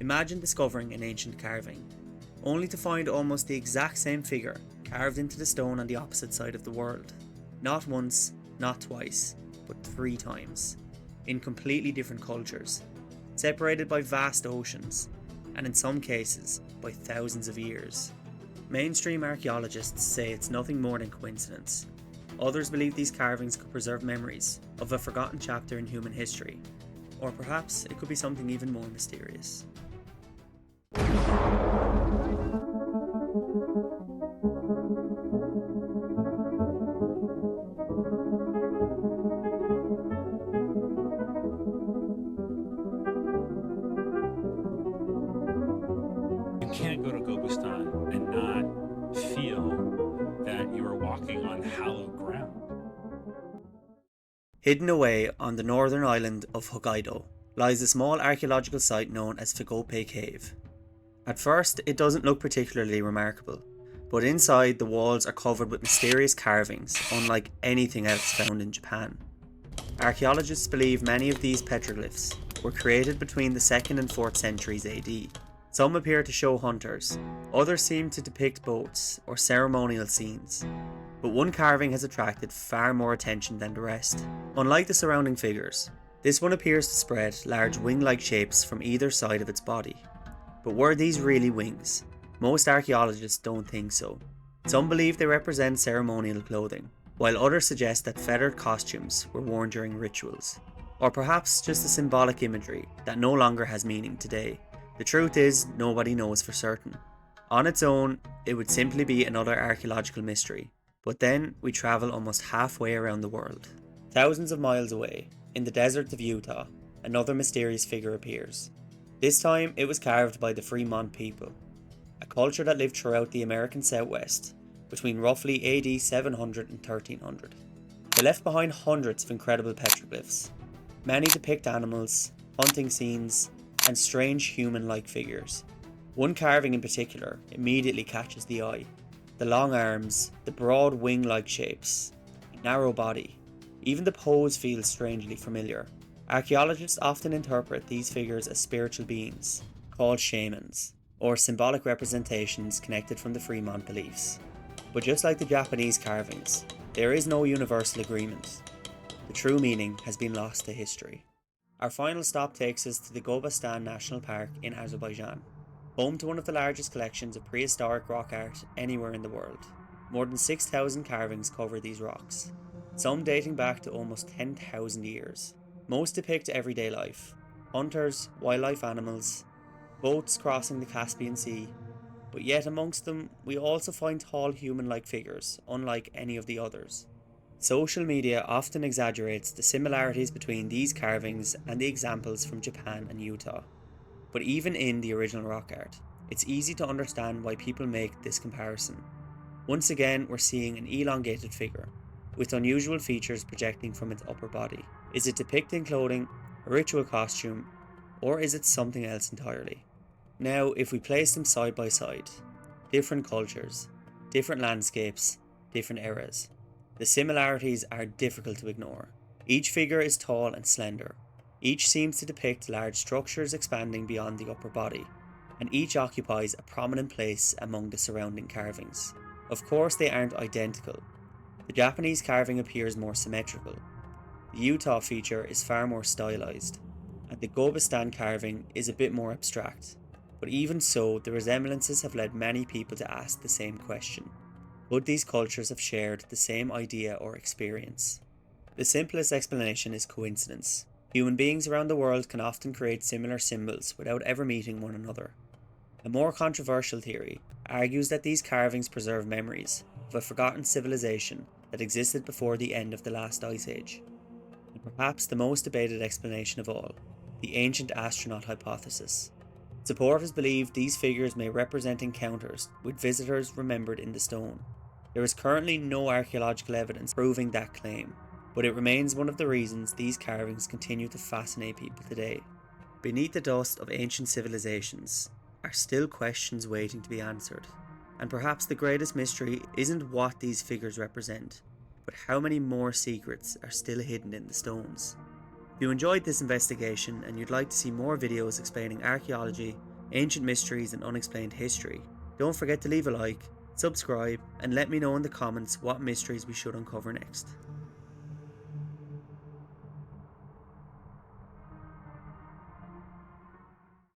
Imagine discovering an ancient carving, only to find almost the exact same figure carved into the stone on the opposite side of the world. Not once, not twice, but 3 times, in completely different cultures, separated by vast oceans, and in some cases, by thousands of years. Mainstream archaeologists say it's nothing more than coincidence. Others believe these carvings could preserve memories of a forgotten chapter in human history, or perhaps it could be something even more mysterious. You can't go to Gobustan and not feel that you are walking on hallowed ground. Hidden away on the northern island of Hokkaido lies a small archaeological site known as Figope Cave. At first, it doesn't look particularly remarkable, but inside the walls are covered with mysterious carvings unlike anything else found in Japan. Archaeologists believe many of these petroglyphs were created between the 2nd and 4th centuries AD. Some appear to show hunters, others seem to depict boats or ceremonial scenes, but one carving has attracted far more attention than the rest. Unlike the surrounding figures, this one appears to spread large wing-like shapes from either side of its body. But were these really wings? Most archaeologists don't think so. Some believe they represent ceremonial clothing, while others suggest that feathered costumes were worn during rituals, or perhaps just a symbolic imagery that no longer has meaning today. The truth is, nobody knows for certain. On its own, it would simply be another archaeological mystery, but then we travel almost halfway around the world. Thousands of miles away, in the deserts of Utah, another mysterious figure appears. This time, it was carved by the Fremont people, a culture that lived throughout the American Southwest, between roughly AD 700 and 1300. They left behind hundreds of incredible petroglyphs. Many depict animals, hunting scenes, and strange human-like figures. One carving in particular immediately catches the eye. The long arms, the broad wing-like shapes, the narrow body. Even the pose feels strangely familiar. Archaeologists often interpret these figures as spiritual beings, called shamans, or symbolic representations connected from the Fremont beliefs. But just like the Japanese carvings, there is no universal agreement. The true meaning has been lost to history. Our final stop takes us to the Gobustan National Park in Azerbaijan, home to one of the largest collections of prehistoric rock art anywhere in the world. More than 6,000 carvings cover these rocks, some dating back to almost 10,000 years. Most depict everyday life: hunters, wildlife animals, boats crossing the Caspian Sea, but yet amongst them we also find tall human-like figures, unlike any of the others. Social media often exaggerates the similarities between these carvings and the examples from Japan and Utah. But even in the original rock art, it's easy to understand why people make this comparison. Once again, we're seeing an elongated figure, with unusual features projecting from its upper body. Is it depicting clothing, a ritual costume, or is it something else entirely? Now, if we place them side by side, different cultures, different landscapes, different eras, the similarities are difficult to ignore. Each figure is tall and slender. Each seems to depict large structures expanding beyond the upper body, and each occupies a prominent place among the surrounding carvings. Of course, they aren't identical. The Japanese carving appears more symmetrical. The Utah feature is far more stylized, and the Gobustan carving is a bit more abstract. But even so, the resemblances have led many people to ask the same question. Would these cultures have shared the same idea or experience? The simplest explanation is coincidence. Human beings around the world can often create similar symbols without ever meeting one another. A more controversial theory argues that these carvings preserve memories of a forgotten civilization that existed before the end of the last ice age. And perhaps the most debated explanation of all, the ancient astronaut hypothesis. Supporters believe these figures may represent encounters with visitors remembered in the stone. There is currently no archaeological evidence proving that claim, but it remains one of the reasons these carvings continue to fascinate people today. Beneath the dust of ancient civilizations are still questions waiting to be answered, and perhaps the greatest mystery isn't what these figures represent, but how many more secrets are still hidden in the stones. If you enjoyed this investigation and you'd like to see more videos explaining archaeology, ancient mysteries and unexplained history. Don't forget to leave a like, subscribe, and let me know in the comments what mysteries we should uncover next.